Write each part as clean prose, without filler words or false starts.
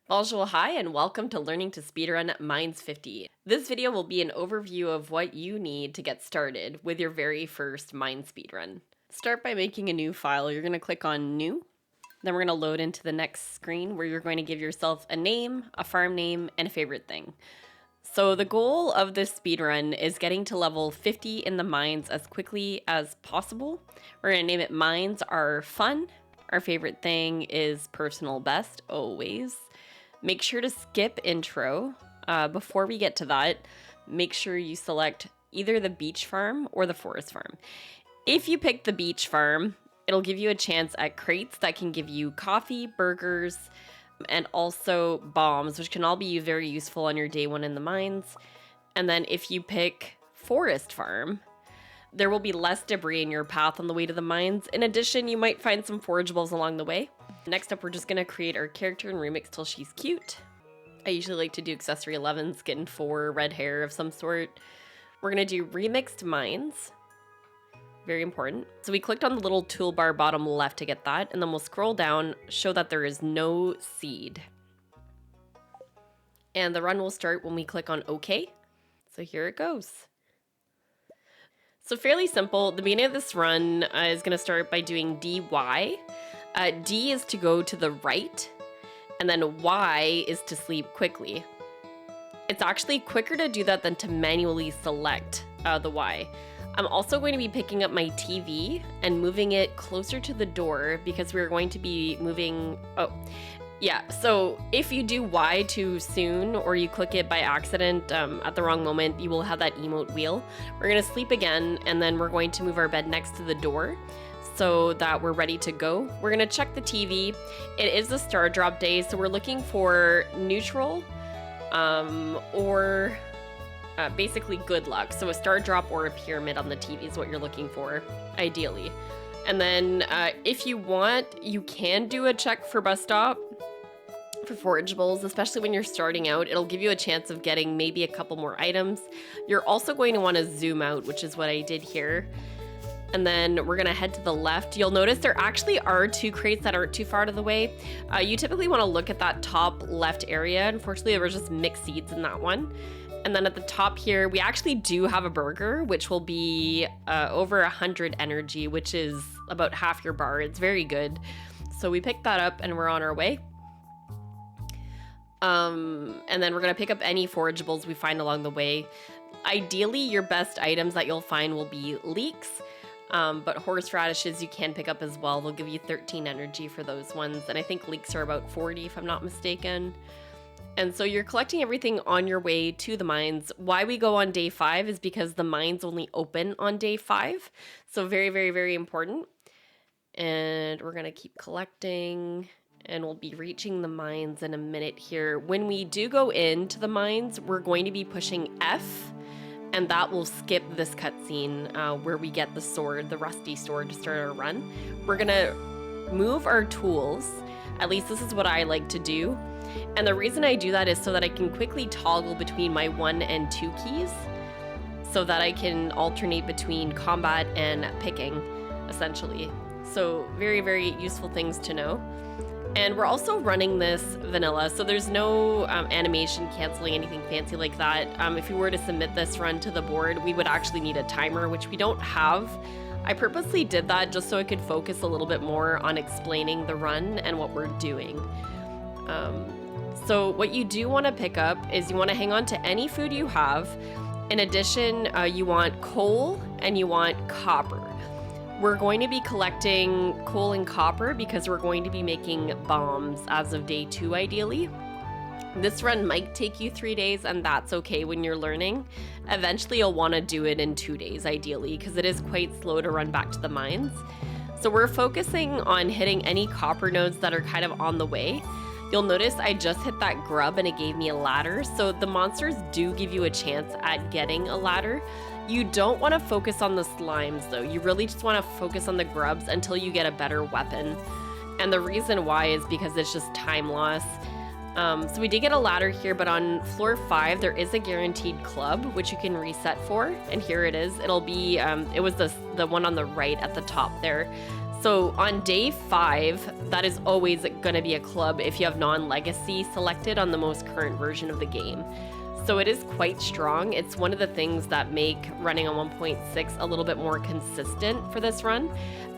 Bonjour, hi, and welcome to Learning to Speedrun Mines 50. This video will be an overview of what you need to get started with your very first mine speedrun. Start by making a new file. You're going to click on New. Then we're going to load into the next screen where you're going to give yourself a name, a farm name, and a favorite thing. So the goal of this speedrun is getting to level 50 in the mines as quickly as possible. We're going to name it Mines Are Fun. Our favorite thing is Personal Best, always. Make sure to skip intro. Before we get to that, make sure you select either the beach farm or the forest farm. If you pick the beach farm, it'll give you a chance at crates that can give you coffee, burgers, and also bombs, which can all be very useful on your day one in the mines. And then if you pick forest farm, there will be less debris in your path on the way to the mines. In addition, you might find some forageables along the way. Next up, we're just gonna create our character and remix till she's cute. I usually like to do accessory 11, skin 4, red hair of some sort. We're gonna do remixed mines. Very important. So we clicked on the little toolbar bottom left to get that, and then we'll scroll down, show that there is no seed. And the run will start when we click on OK. So here it goes. So fairly simple. The beginning of this run is gonna start by doing DY. D is to go to the right, and then Y is to sleep quickly. It's actually quicker to do that than to manually select the Y. I'm also going to be picking up my TV and moving it closer to the door because we're going to be moving, so if you do Y too soon or you click it by accident at the wrong moment, you will have that emote wheel. We're gonna sleep again, and then we're going to move our bed next to the door so that we're ready to go. We're gonna check the TV. It is a star drop day, so we're looking for neutral or basically good luck. So a star drop or a pyramid on the TV is what you're looking for, ideally. And then if you want, you can do a check for bus stop for forageables, especially when you're starting out. It'll give you a chance of getting maybe a couple more items. You're also going to want to zoom out, which is what I did here. And then we're gonna head to the left. You'll notice there actually are 2 crates that aren't too far out of the way. You typically wanna look at that top left area. Unfortunately, there was just mixed seeds in that one. And then at the top here, we actually do have a burger, which will be over 100 energy, which is about half your bar. It's very good. So we picked that up and we're on our way. And then we're gonna pick up any forageables we find along the way. Ideally, your best items that you'll find will be leeks. But horseradishes you can pick up as well. They'll give you 13 energy for those ones. And I think leeks are about 40 if I'm not mistaken. And so you're collecting everything on your way to the mines. Why we go on day 5 is because the mines only open on day 5. So very, very, very important. And we're gonna keep collecting and we'll be reaching the mines in a minute here. When we do go into the mines, we're going to be pushing F, and that will skip this cutscene where we get the sword, the rusty sword, to start our run. We're gonna move our tools. At least this is what I like to do. And the reason I do that is so that I can quickly toggle between my 1 and 2 keys so that I can alternate between combat and picking, essentially. So very, very useful things to know. And we're also running this vanilla, so there's no animation canceling anything fancy like that. If we were to submit this run to the board, we would actually need a timer, which we don't have. I purposely did that just so I could focus a little bit more on explaining the run and what we're doing. So what you do want to pick up is you want to hang on to any food you have. In addition, you want coal and you want copper. We're going to be collecting coal and copper because we're going to be making bombs as of day 2, ideally. This run might take you 3 days, and that's okay when you're learning. Eventually, you'll want to do it in 2 days, ideally, because it is quite slow to run back to the mines. So we're focusing on hitting any copper nodes that are kind of on the way. You'll notice I just hit that grub and it gave me a ladder. So the monsters do give you a chance at getting a ladder. You don't want to focus on the slimes though. You really just want to focus on the grubs until you get a better weapon. And the reason why is because it's just time loss. So we did get a ladder here, but on floor 5, there is a guaranteed club, which you can reset for. And here it is. It'll be, it was the one on the right at the top there. So on day 5, that is always going to be a club if you have non-legacy selected on the most current version of the game. So it is quite strong. It's one of the things that make running on 1.6 a little bit more consistent for this run,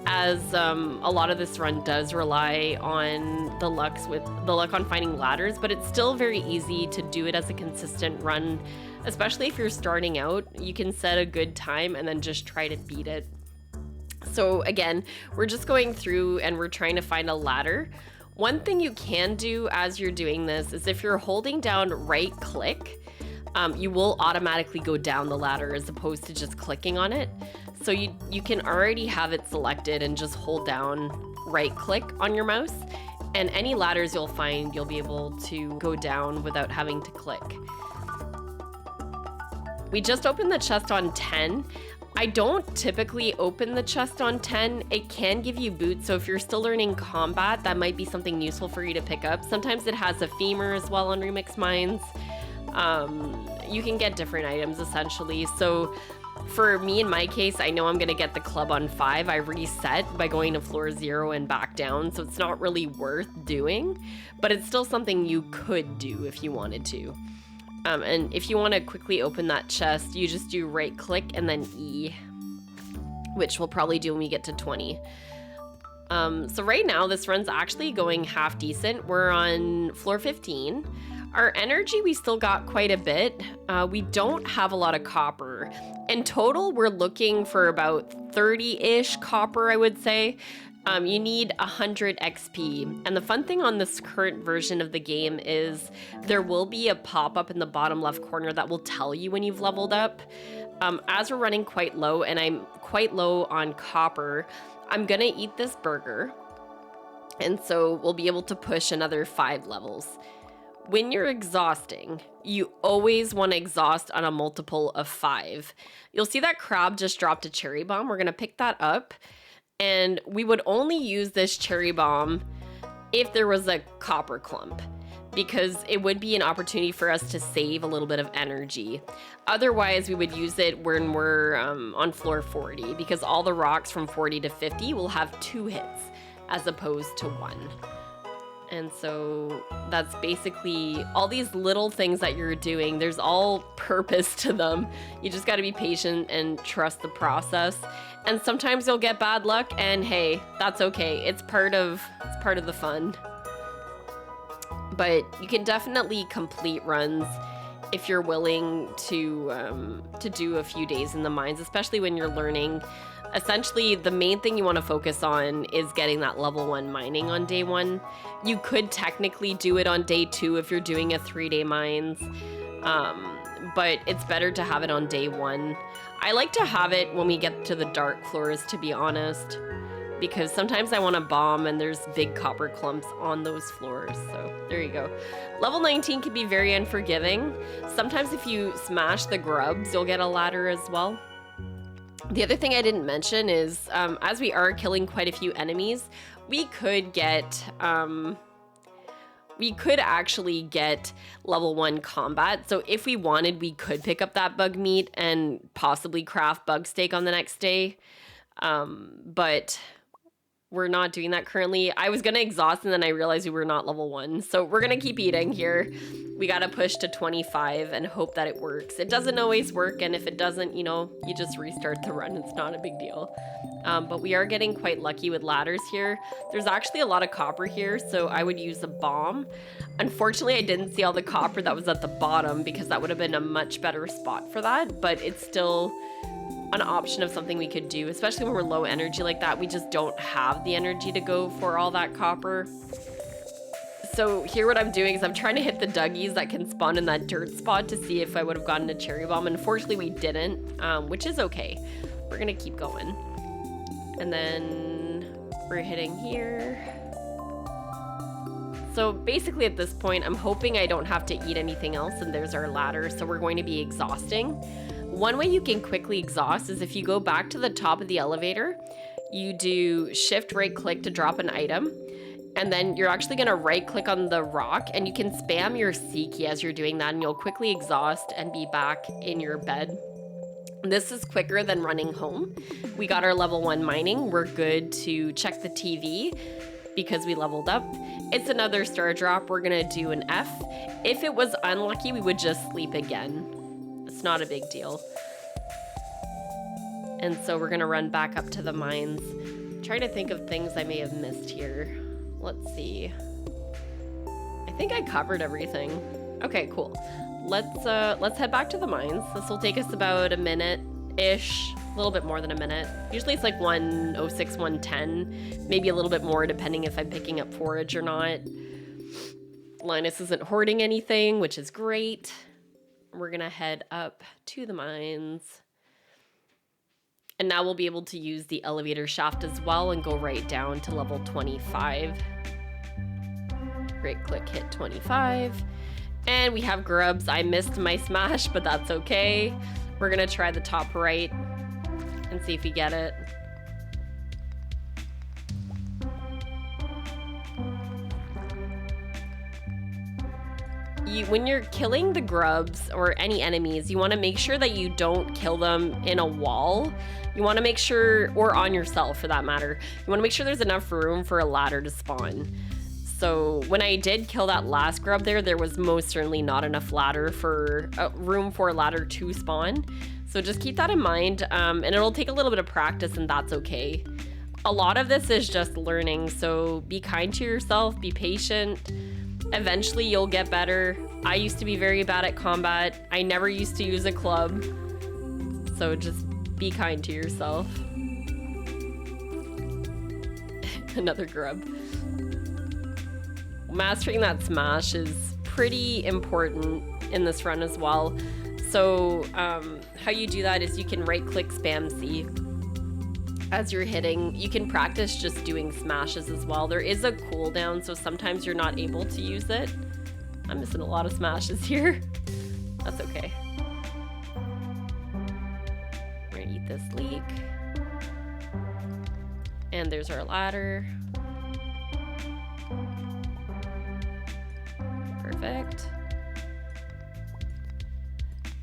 as a lot of this run does rely on the luck on finding ladders, but it's still very easy to do it as a consistent run, especially if you're starting out. You can set a good time and then just try to beat it. So again, we're just going through and we're trying to find a ladder. One thing you can do as you're doing this is if you're holding down right click, you will automatically go down the ladder as opposed to just clicking on it. So you can already have it selected and just hold down right click on your mouse, and any ladders you'll find, you'll be able to go down without having to click. We just opened the chest on 10. I don't typically open the chest on 10. It can give you boots, so if you're still learning combat, that might be something useful for you to pick up. Sometimes it has a femur as well on Remix Mines. You can get different items essentially. So for me, in my case, I know I'm gonna get the club on 5. I reset by going to floor 0 and back down, so it's not really worth doing, but it's still something you could do if you wanted to. And if you want to quickly open that chest, you just do right click and then E, which we'll probably do when we get to 20. So right now this run's actually going half decent. We're on floor 15. Our energy, we still got quite a bit. We don't have a lot of copper. In total, we're looking for about 30-ish copper, I would say. You need 100 XP. And the fun thing on this current version of the game is there will be a pop-up in the bottom left corner that will tell you when you've leveled up. As we're running quite low, and I'm quite low on copper, I'm gonna eat this burger. And so we'll be able to push another 5 levels. When you're exhausting, you always want to exhaust on a multiple of 5. You'll see that crab just dropped a cherry bomb. We're gonna pick that up. And we would only use this cherry bomb if there was a copper clump, because it would be an opportunity for us to save a little bit of energy. Otherwise, we would use it when we're on floor 40, because all the rocks from 40 to 50 will have 2 hits as opposed to 1. And so that's basically all these little things that you're doing. There's all purpose to them. You just got to be patient and trust the process. And sometimes you'll get bad luck, and hey, that's okay. It's part of the fun. But you can definitely complete runs if you're willing to do a few days in the mines, especially when you're learning. Essentially, the main thing you want to focus on is getting that level 1 mining on day 1. You could technically do it on day 2 if you're doing a 3-day mines, but it's better to have it on day 1. I like to have it when we get to the dark floors, to be honest, because sometimes I want to bomb and there's big copper clumps on those floors. So there you go. Level 19 can be very unforgiving. Sometimes if you smash the grubs, you'll get a ladder as well. The other thing I didn't mention is, as we are killing quite a few enemies, we could actually get level 1 combat. So if we wanted, we could pick up that bug meat and possibly craft bug steak on the next day. But we're not doing that currently. I was gonna exhaust and then I realized we were not level 1. So we're gonna keep eating here. We gotta push to 25 and hope that it works. It doesn't always work, and if it doesn't, you know, you just restart the run. It's not a big deal. But we are getting quite lucky with ladders here. There's actually a lot of copper here, so I would use a bomb. Unfortunately, I didn't see all the copper that was at the bottom, because that would have been a much better spot for that, but it's still an option of something we could do, especially when we're low energy like that. We just don't have the energy to go for all that copper. So here what I'm doing is I'm trying to hit the Dougies that can spawn in that dirt spot to see if I would have gotten a cherry bomb. Unfortunately, we didn't, which is okay. We're gonna keep going. And then we're hitting here. So basically at this point, I'm hoping I don't have to eat anything else, and there's our ladder, so we're going to be exhausting. One way you can quickly exhaust is if you go back to the top of the elevator, you do shift right click to drop an item, and then you're actually gonna right click on the rock, and you can spam your C key as you're doing that, and you'll quickly exhaust and be back in your bed. This is quicker than running home. We got our level 1 mining. We're good to check the TV because we leveled up. It's another star drop. We're gonna do an F. If it was unlucky, we would just sleep again. It's not a big deal. And so we're gonna run back up to the mines. Trying to think of things I may have missed here. Let's see. I think I covered everything. Okay, cool. Let's head back to the mines. This will take us about a minute-ish, a little bit more than a minute. Usually it's like 1:06, 1:10, maybe a little bit more depending if I'm picking up forage or not. Linus isn't hoarding anything, which is great. We're gonna head up to the mines. And now we'll be able to use the elevator shaft as well and go right down to level 25. Right click, hit 25. And we have grubs. I missed my smash, but that's okay. We're gonna try the top right and see if we get it. When you're killing the grubs or any enemies, you want to make sure that you don't kill them in a wall. You want to make sure, or on yourself for that matter, you want to make sure there's enough room for a ladder to spawn. So when I did kill that last grub there was most certainly not enough ladder for room for a ladder to spawn. So just keep that in mind, and it'll take a little bit of practice, and that's okay. A lot of this is just learning, so be kind to yourself, be patient. Eventually you'll get better. I used to be very bad at combat. I never used to use a club. So just be kind to yourself. Another grub. Mastering that smash is pretty important in this run as well. So how you do that is you can right click spam C as you're hitting. You can practice just doing smashes as well. There is a cooldown, so sometimes you're not able to use it. I'm missing a lot of smashes here. That's okay. We're gonna eat this leek. And there's our ladder. Perfect.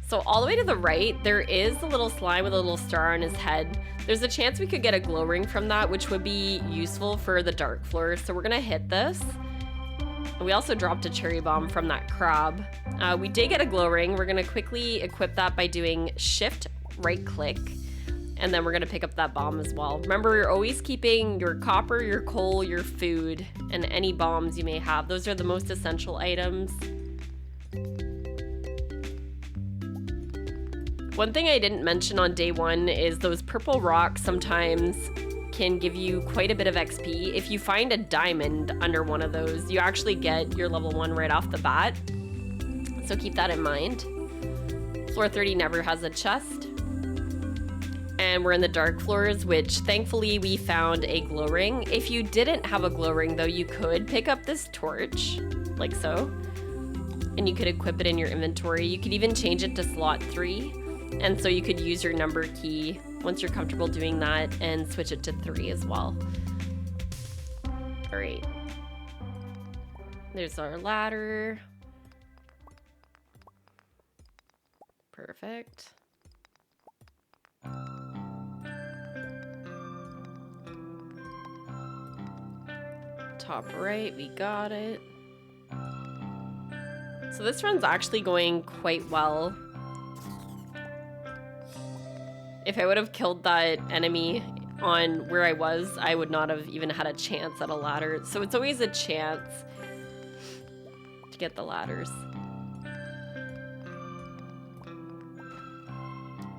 So all the way to the right, there is a little slime with a little star on his head. There's a chance we could get a glow ring from that, which would be useful for the dark floors. So we're gonna hit this. And we also dropped a cherry bomb from that crab. We did get a glow ring. We're gonna quickly equip that by doing shift right click. And then we're gonna pick up that bomb as well. Remember, you're always keeping your copper, your coal, your food, and any bombs you may have. Those are the most essential items. One thing I didn't mention on day 1 is those purple rocks sometimes can give you quite a bit of XP. If you find a diamond under one of those, you actually get your level 1 right off the bat. So keep that in mind. Floor 30 never has a chest. And we're in the dark floors, which thankfully we found a glow ring. If you didn't have a glow ring though, you could pick up this torch, like so. And you could equip it in your inventory. You could even change it to slot 3. And so you could use your number key once you're comfortable doing that and switch it to 3 as well. All right. There's our ladder. Perfect. Top right, we got it. So this run's actually going quite well. If I would have killed that enemy on where I was, I would not have even had a chance at a ladder. So it's always a chance to get the ladders.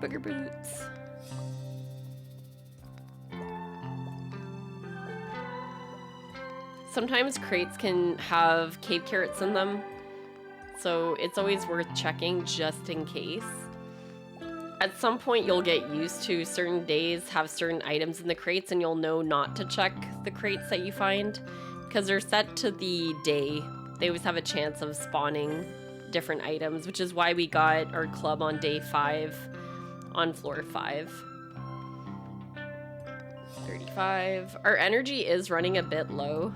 Booger boots. Sometimes crates can have cave carrots in them, so it's always worth checking just in case. At some point you'll get used to certain days have certain items in the crates, and you'll know not to check the crates that you find because they're set to the day. They always have a chance of spawning different items, which is why we got our club on day 5 on floor 5. 35. Our energy is running a bit low,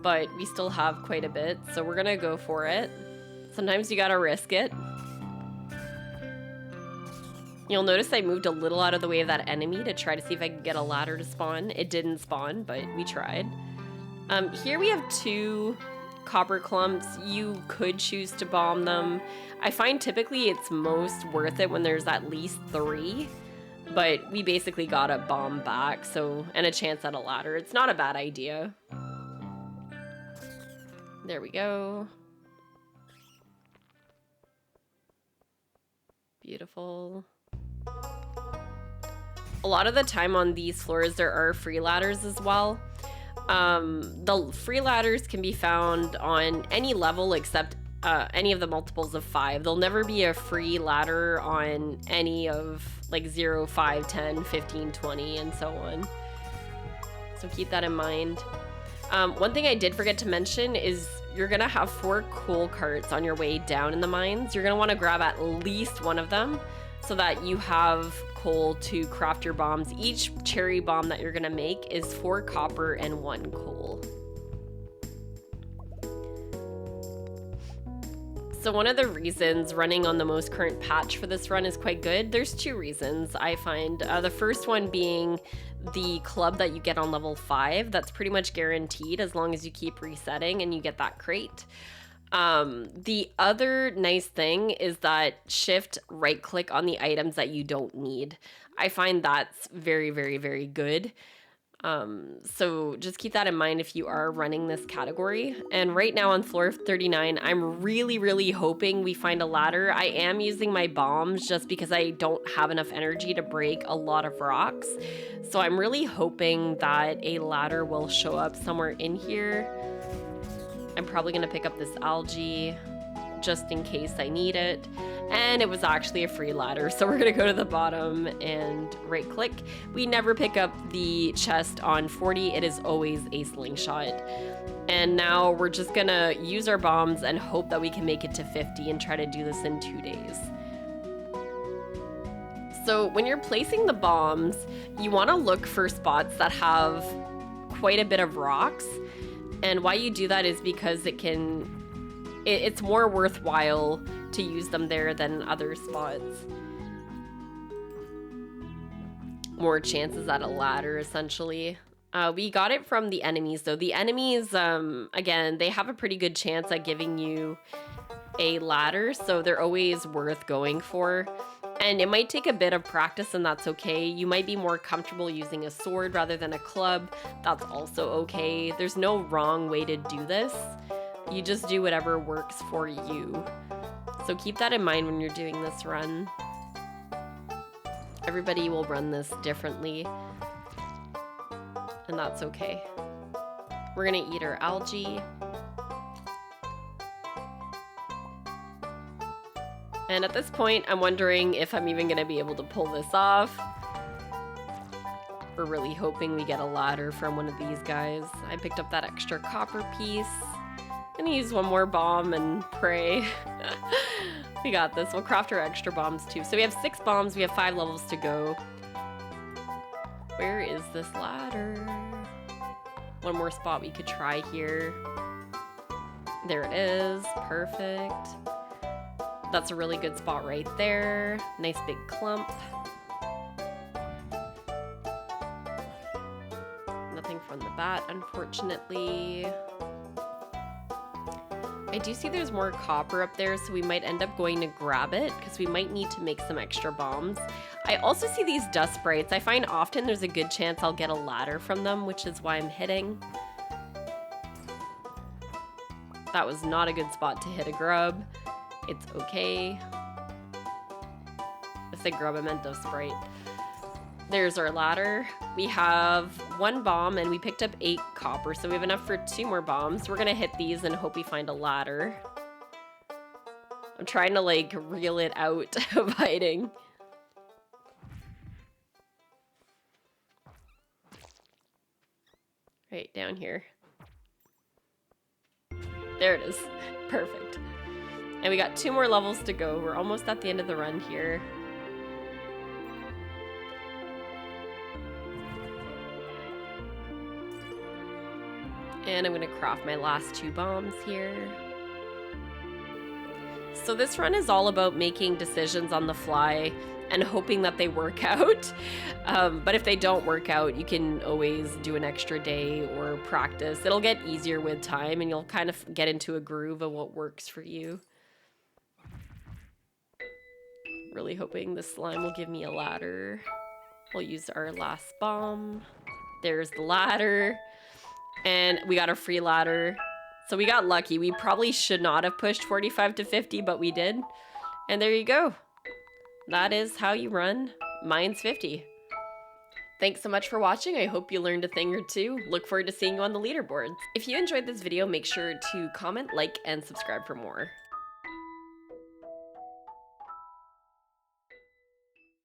but we still have quite a bit, so we're gonna go for it. Sometimes you gotta risk it. You'll notice I moved a little out of the way of that enemy to try to see if I could get a ladder to spawn. It didn't spawn, but we tried. Here we have 2 copper clumps. You could choose to bomb them. I find typically it's most worth it when there's at least 3, but we basically got a bomb back, so, and a chance at a ladder. It's not a bad idea. There we go. Beautiful. A lot of the time on these floors there are free ladders as well. The free ladders can be found on any level except any of the multiples of 5. There'll never be a free ladder on any of like 0, 5, 10, 15, 20, and so on. So keep that in mind. One thing I did forget to mention is you're gonna have 4 coal carts on your way down in the mines. You're gonna want to grab at least one of them so that you have coal to craft your bombs. Each cherry bomb that you're gonna make is 4 copper and 1 coal. So one of the reasons running on the most current patch for this run is quite good. There's 2 reasons I find. The first one being the club that you get on level 5. That's pretty much guaranteed as long as you keep resetting and you get that crate. The other nice thing is that shift right click on the items that you don't need. I find that's very, very, very good. So just keep that in mind if you are running this category. And right now on floor 39, I'm really, really hoping we find a ladder. I am using my bombs just because I don't have enough energy to break a lot of rocks. So I'm really hoping that a ladder will show up somewhere in here. I'm probably gonna pick up this algae just in case I need it. And it was actually a free ladder, so we're gonna go to the bottom and right click. We never pick up the chest on 40, it is always a slingshot. And now we're just gonna use our bombs and hope that we can make it to 50 and try to do this in 2 days. So when you're placing the bombs, you wanna look for spots that have quite a bit of rocks. And why you do that is because it's more worthwhile to use them there than other spots. More chances at a ladder, essentially. We got it from the enemies, though. The enemies, again, they have a pretty good chance at giving you a ladder, so they're always worth going for. And it might take a bit of practice, and that's okay. You might be more comfortable using a sword rather than a club. That's also okay. There's no wrong way to do this. You just do whatever works for you. So keep that in mind when you're doing this run. Everybody will run this differently, and that's okay. We're gonna eat our algae. And at this point, I'm wondering if I'm even gonna be able to pull this off. We're really hoping we get a ladder from one of these guys. I picked up that extra copper piece. I'm gonna use one more bomb and pray. We got this. We'll craft our extra bombs too. So we have 6 bombs, we have 5 levels to go. Where is this ladder? One more spot we could try here. There it is, perfect. That's a really good spot right there. Nice big clump. Nothing from the bat, unfortunately. I do see there's more copper up there, so we might end up going to grab it because we might need to make some extra bombs. I also see these dust sprites. I find often there's a good chance I'll get a ladder from them, which is why I'm hitting. That was not a good spot to hit a grub. It's okay. I said grub, I meant dust sprite. There's our ladder. We have 1 bomb and we picked up 8 copper, so we have enough for 2 more bombs. We're gonna hit these and hope we find a ladder. I'm trying to like reel it out of hiding. Right down here. There it is. Perfect. And we got 2 more levels to go. We're almost at the end of the run here. And I'm gonna craft my last 2 bombs here. So this run is all about making decisions on the fly and hoping that they work out. But if they don't work out, you can always do an extra day or practice. It'll get easier with time, and you'll kind of get into a groove of what works for you. Really hoping this slime will give me a ladder. We'll use our last bomb. There's the ladder. And we got a free ladder. So we got lucky. We probably should not have pushed 45 to 50, but we did. And there you go. That is how you run Mines 50. Thanks so much for watching. I hope you learned a thing or two. Look forward to seeing you on the leaderboards. If you enjoyed this video, make sure to comment, like, and subscribe for more.